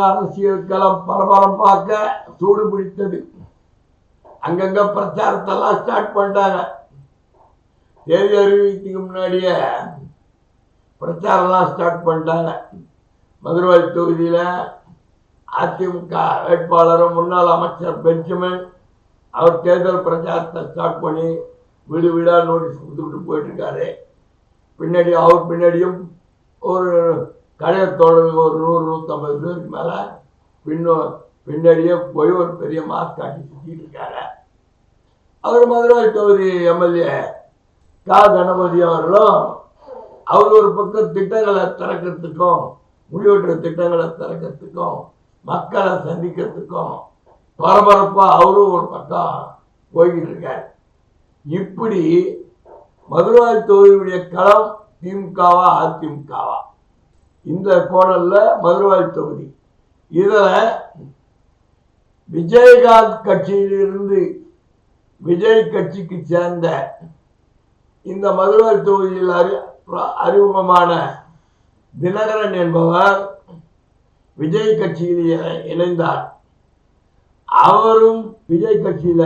அரசியல் களம் பரபரப்பாக்க சூடு பிடித்தது. அங்கங்க பிரச்சாரத்தெல்லாம் ஸ்டார்ட் பண்ணிட்டாங்க. தேதி அறிவிக்கிறதுக்கு முன்னாடியே பிரச்சாரம்லாம் ஸ்டார்ட் பண்ணிட்டாங்க. மதுரை தொகுதியில் அதிமுக வேட்பாளரும் முன்னாள் அமைச்சர் பெஞ்சமின் அவர் தேர்தல் பிரச்சாரத்தை ஸ்டார்ட் பண்ணி வீடு வீடாக நோட்டீஸ் கொடுத்துக்கிட்டு போயிட்டு இருக்காரு. பின்னாடி அவர் பின்னாடியும் ஒரு கடையத்தோடு ஒரு 100-150 பேருக்கு மேலே பின்னாடியே போய் ஒரு பெரிய மாஸ்க் காட்டி சுற்றிட்டு இருக்காரு. அவர் மதுரை தொகுதி எம்எல்ஏ கணபதி அவர்களும் அவர் ஒரு பக்கம் திட்டங்களை திறக்கிறதுக்கும் முடிவெற்ற திட்டங்களை திறக்கிறதுக்கும் மக்களை சந்திக்கிறதுக்கும் பரபரப்பாக அவரும் ஒரு பக்கம் போய்கிட்டு இருக்கார். இப்படி மதுரை தொகுதியுடைய களம் திமுகவா அதிமுகவா? இந்த கோணல்ல மதுரை தொகுதி. இதில் விஜயகாந்த் கட்சியிலிருந்து விஜய் கட்சிக்கு சேர்ந்த இந்த மதுரை தொகுதியில் அறிமுகமான தினகரன் என்பவர் விஜய் கட்சியில் இணைந்தார். அவரும் விஜய் கட்சியில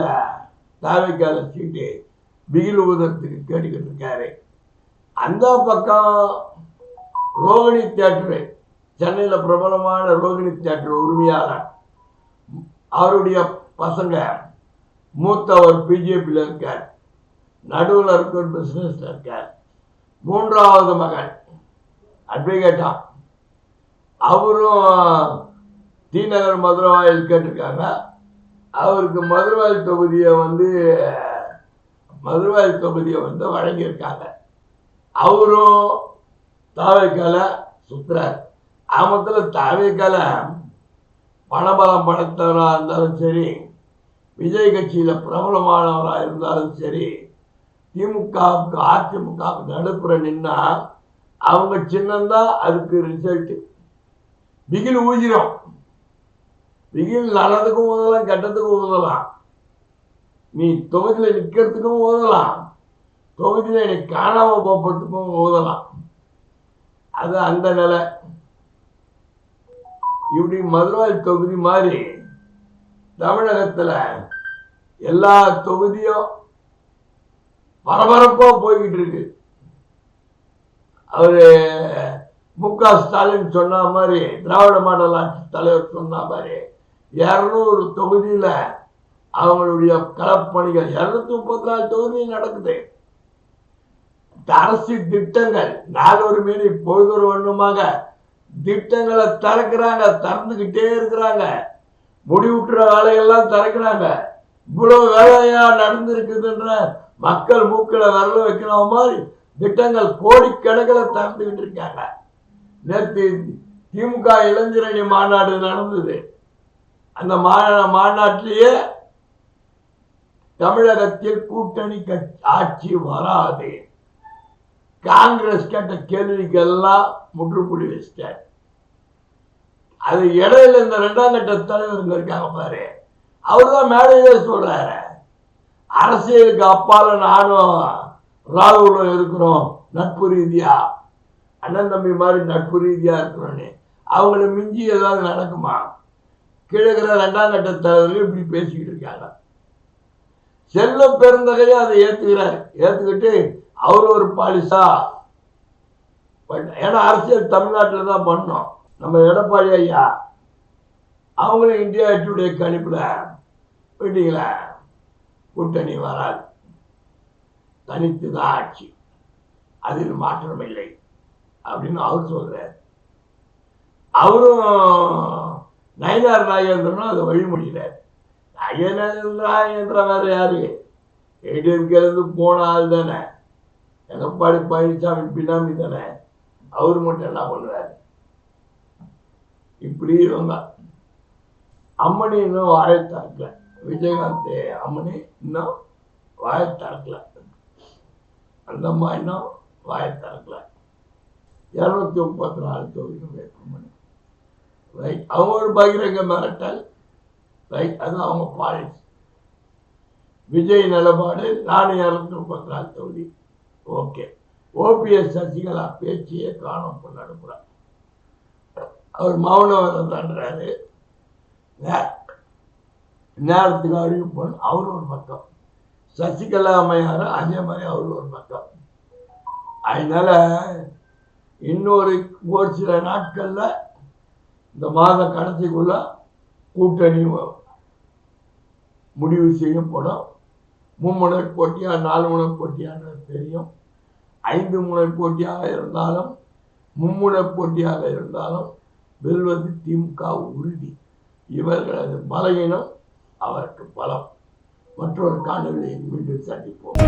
தாவைக்கால சீட்டு பிகில் ஊதத்துக்கு கேட்டுக்கிட்டு இருக்காரு. அந்த பக்கம் ரோகிணி தியேட்டரு, சென்னையில் பிரபலமான ரோகிணி தியேட்டர் உரிமையாளர், அவருடைய பசங்க மூத்தவர் பிஜேபியில் இருக்கார், நடுவில் இருக்கிற பிசினஸ்ல இருக்கார். மூன்றாவது மகன் அட்வொகேட்டா, அவரும் டி நகர் மதுரவாயில் கேட்டிருக்காங்க. அவருக்கு மதுரவாயில் தொகுதியை வழங்கியிருக்காங்க. அவரும் தாவைக்கால சுத்துறார். ஆமத்தில் தாவைக்கால பணபலம் படைத்தவராக இருந்தாலும் சரி, விஜய் கட்சியில் பிரபலமானவராக இருந்தாலும் சரி, திமுகவுக்கு அதிமுகவுக்கு நடுப்புற நின்னா அவங்க சின்னம்தான் அதுக்கு ரிசல்ட். பிகில் ஊதிரும். பிகில் நல்லதுக்கும் ஊதலாம், கெட்டதுக்கும் ஊதலாம். நீ தொகுதியில் நிற்கிறதுக்கும் ஊதலாம், தொகுதியில் நீ காணாம போகிறதுக்கும் ஊதலாம். அது அந்த நிலை. இப்படி மதுரை தொகுதி மாதிரி தமிழகத்தில் எல்லா தொகுதியும் பரபரப்பா போய்கிட்டு இருக்கு. அவரு மு.க. ஸ்டாலின் சொன்ன மாதிரி, திராவிட மாடல் ஆட்சி தலைவர் சொன்ன மாதிரி 200 தொகுதியில அவங்களுடைய களப்பணிகள் 234 தொகுதியில் நடக்குது. அரசு திட்டங்கள் நாளொரு மீறி பொழுதொரு வண்ணமாக திட்டங்களை திறக்கிறாங்க, திறந்துகிட்டே இருக்கிறாங்க. முடிவுற்ற வேலையெல்லாம் திறக்கிறாங்க. இவ்வளவு வேலையா நடந்திருக்குதுன்ற மக்கள் மூக்களை வரல வைக்கிற மாதிரி திட்டங்கள் கோடிக்கணக்கில் திறந்துகிட்டு இருக்காங்க. நேற்று திமுக இளைஞரணி மாநாடு நடந்தது. அந்த மாநாட்டிலேயே தமிழகத்தில் கூட்டணி ஆட்சி வராது, காங்கிரஸ் கேட்ட கேள்விக்கெல்லாம் முற்றுப்புள்ளி வச்சிட்டார். அது இடையில இந்த 2ஆம் கட்ட தலைவருங்க இருக்காங்க பாரு, அவர்தான் மேடையிலே சொல்றாரு, அரசியலுக்கு அப்பால நானும் ராகுலும் இருக்கிறோம், நட்பு ரீதியா அண்ணன் தம்பி மாதிரி நட்பு ரீதியா இருக்கிறோன்னு. அவங்களை மிஞ்சி ஏதாவது நடக்குமா? கிழக்கிற 2ஆம் கட்ட தலைவர்கள் இப்படி பேசிக்கிட்டு இருக்காங்க. செல்வ பெருந்தகையும் அதை ஏத்துக்கிட்டு அவரு ஒரு பாலிசா. ஏன்னா அரசியல் தமிழ்நாட்டில் தான் பண்ணோம். நம்ம எடப்பாடி ஐயா அவங்களும் இந்தியா டுடே கணிப்புல போயிட்டீங்களா, கூட்டணி வராது, தனித்துதான் ஆட்சி, அதில் மாற்றம் இல்லை அப்படின்னு அவர் சொல்றார். அவரும் நயினார் நாகேந்திரனும் அதை வழிமொழிகிறார். நாகேந்திரன் வேற யாரு, ஏடிஎம்கேலேருந்து போன ஆள் தானே, எடப்பாடி பழனிசாமி பினாமி தானே, அவரு மட்டும் என்ன பண்ணுறாரு? இப்படி இவங்க அம்மணி இன்னும் வாழை திறக்கல, விஜயகாந்த் அம்மணி இன்னும் வாழை திறக்கல, அந்த அம்மா இன்னும் வாழை திறக்கல. 234 தொகுதிகள் வேட்புமனு. ரைட், அவங்க ஒரு பகிரங்க மிரட்டல். ரைட், அது அவங்க பாலிசி. விஜய் நிலப்பாடு, நான் 234 தொகுதி. ஓகே, ஓபிஎஸ் சசிகலா பேச்சியே காணாம நடப்புறார். அவர் மௌனம் தண்டுறாரு. நேரத்துக்கு அறிவிப்போம் அவர் ஒரு பக்கம், சசிகலா அம்மையார் அதே மாதிரி அவர் ஒரு பக்கம். அதனால இன்னொரு ஒரு சில நாட்கள்ல இந்த மாத கடைசிக்குள்ள கூட்டணி முடிவு செய்யப்படும். மும்முனை போட்டியா 4 முனை போட்டியான்னு தெரியும். 5 முனை போட்டியாக இருந்தாலும் மும்முனை போட்டியாக இருந்தாலும் வெல்வது திமுக உறுதி. இவர்களது பலகீனம் அவருக்கு பலம். மற்றொரு காணொலியை மீண்டும் சந்திப்போம்.